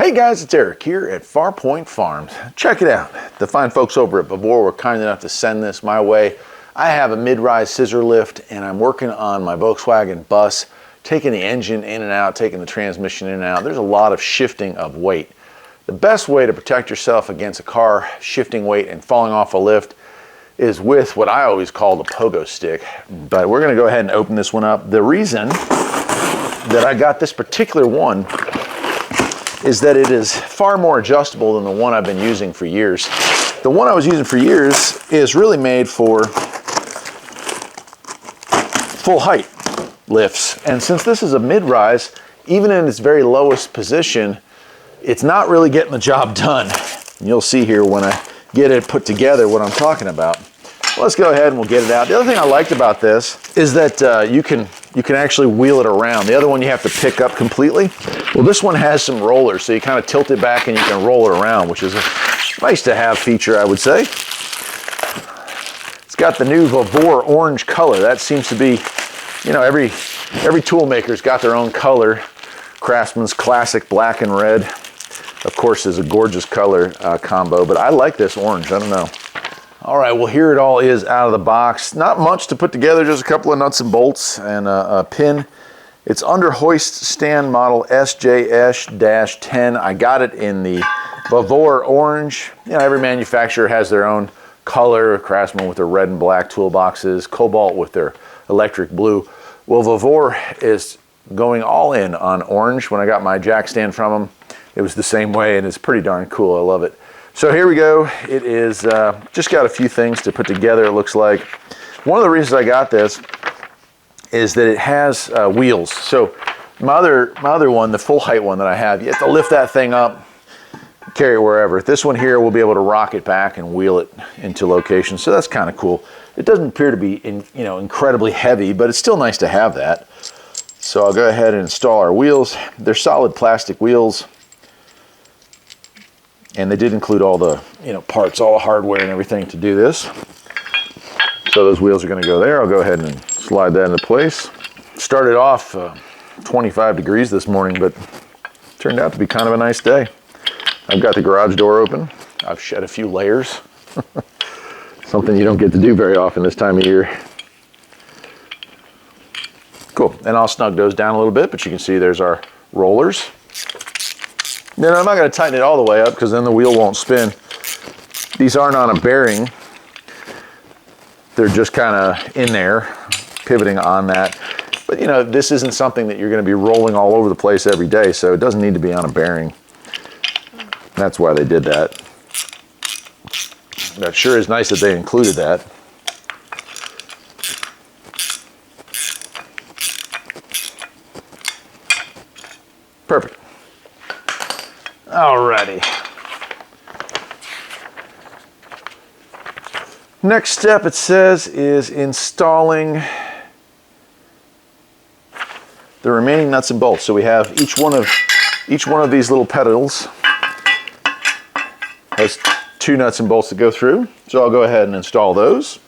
Hey guys, it's Eric here at Farpoint Farms. Check it out. The fine folks over at Vevor were kind enough to send this my way. I have a mid-rise scissor lift and I'm working on my Volkswagen bus, taking the engine in and out, taking the transmission in and out. There's a lot of shifting of weight. The best way to protect yourself against a car shifting weight and falling off a lift is with what I always call the pogo stick. But we're gonna go ahead and open this one up. The reason that I got this particular one is that it is far more adjustable than the one I've been using for years. The one I was using for years is really made for full height lifts. And since this is a mid-rise, even in its very lowest position, it's not really getting the job done. And you'll see here when I get it put together what I'm talking about. Let's go ahead and we'll get it out. The other thing I liked about this is that you can actually wheel it around. The other one you have to pick up completely. Well, this one has some rollers, so you kind of tilt it back and you can roll it around, which is a nice to have feature, I would say. It's got the new Vevor orange color. That seems to be, you know, every tool maker's got their own color. Craftsman's classic black and red, of course, is a gorgeous color combo, but I like this orange. I don't know. All right, well, here it all is out of the box. Not much to put together, just a couple of nuts and bolts and a pin. It's Underhoist stand model SJS-10. I got it in the Vevor orange. You know, every manufacturer has their own color. Craftsman with their red and black toolboxes, Cobalt with their electric blue. Well, Vevor is going all in on orange. When I got my jack stand from them, it was the same way, and it's pretty darn cool. I love it. So here we go. It is just got a few things to put together, it looks like. One of the reasons I got this is that it has wheels. So my other one, the full height one that I have, you have to lift that thing up, carry it wherever. This one here, we'll be able to rock it back and wheel it into locations. So that's kind of cool. It doesn't appear to be incredibly heavy, but it's still nice to have that. So I'll go ahead and install our wheels. They're solid plastic wheels. And they did include all the parts, all the hardware and everything to do this. So those wheels are going to go there. I'll go ahead and slide that into place. Started off 25 degrees this morning, but turned out to be kind of a nice day. I've got the garage door open. I've shed a few layers. Something you don't get to do very often this time of year. Cool, and I'll snug those down a little bit, but you can see there's our rollers. Then I'm not going to tighten it all the way up because then the wheel won't spin. These aren't on a bearing. They're just kind of in there, pivoting on that. But this isn't something that you're going to be rolling all over the place every day, so it doesn't need to be on a bearing. That's why they did that. That sure is nice that they included that. Perfect. Alrighty. Next step, it says, is installing the remaining nuts and bolts. So we have each one of these little pedals has 2 nuts and bolts to go through. So I'll go ahead and install those.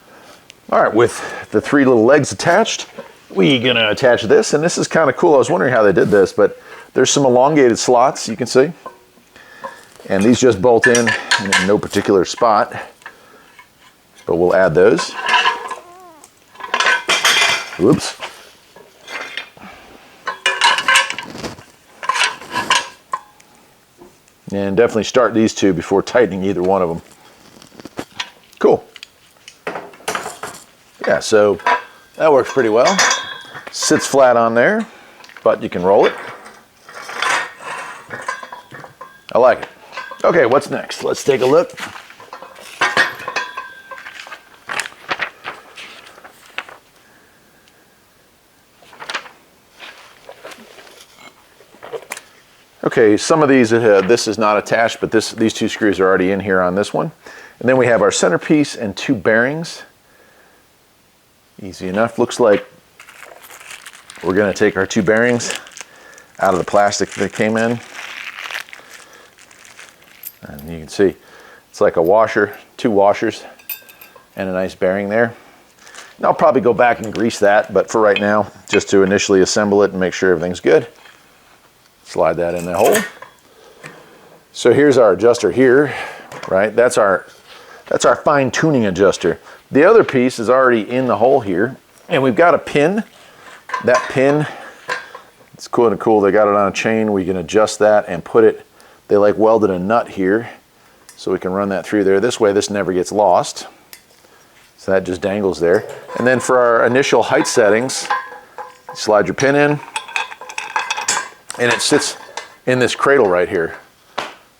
All right, with the 3 little legs attached, we're gonna attach this, and this is kind of cool. I was wondering how they did this, but there's some elongated slots, you can see. And these just bolt in no particular spot, but we'll add those. Whoops. And definitely start these 2 before tightening either one of them. Cool. Yeah, so that works pretty well. Sits flat on there, but you can roll it. I like it. Okay, what's next? Let's take a look. Okay, some of these, this is not attached, but these 2 screws are already in here on this one. And then we have our centerpiece and 2 bearings. Easy enough. Looks like we're going to take our 2 bearings out of the plastic that came in. And you can see it's like a washer, 2 washers, and a nice bearing there. And I'll probably go back and grease that, but for right now, just to initially assemble it and make sure everything's good, slide that in the hole. So here's our adjuster here, right? That's our fine tuning adjuster. The other piece is already in the hole here, and we've got a pin. That pin, it's cool and cool. They got it on a chain. We can adjust that and put it, they like welded a nut here, so we can run that through there. This way this never gets lost. So that just dangles there. And then for our initial height settings, slide your pin in, and it sits in this cradle right here.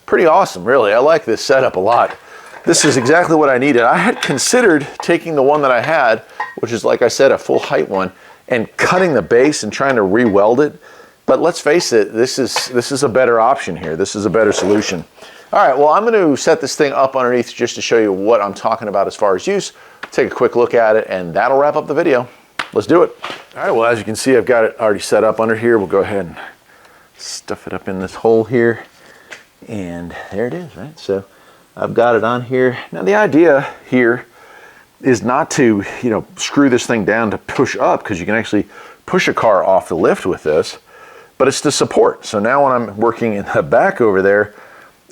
Pretty awesome, really. I like this setup a lot. This is exactly what I needed. I had considered taking the one that I had, which is, like I said, a full height one, and cutting the base and trying to re-weld it. But let's face it, this is a better option here. This is a better solution. All right, well, I'm going to set this thing up underneath just to show you what I'm talking about as far as use. Take a quick look at it, and that'll wrap up the video. Let's do it. All right, well, as you can see, I've got it already set up under here. We'll go ahead and stuff it up in this hole here. And there it is, right? So I've got it on here. Now the idea here is not to, you know, screw this thing down to push up, because you can actually push a car off the lift with this, but it's to support. So now when I'm working in the back over there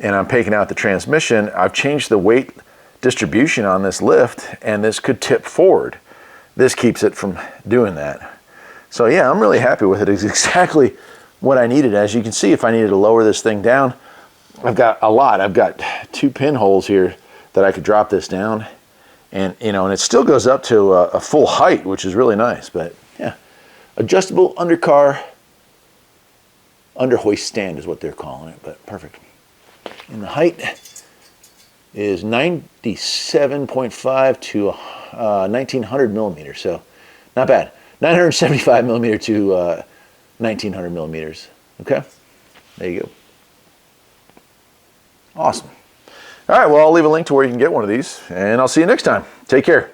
and I'm taking out the transmission, I've changed the weight distribution on this lift, and this could tip forward. This keeps it from doing that. So yeah, I'm really happy with it. It's exactly what I needed. As you can see, if I needed to lower this thing down, I've got a lot. I've got 2 pinholes here that I could drop this down, and you know, and it still goes up to a full height, which is really nice. But yeah, adjustable undercar underhoist stand is what they're calling it, but perfect. And the height is 97.5 to 1900 millimeters, so not bad. 975 millimeter to 1900 millimeters. Okay, there you go. Awesome. All right, well, I'll leave a link to where you can get one of these, and I'll see you next time. Take care.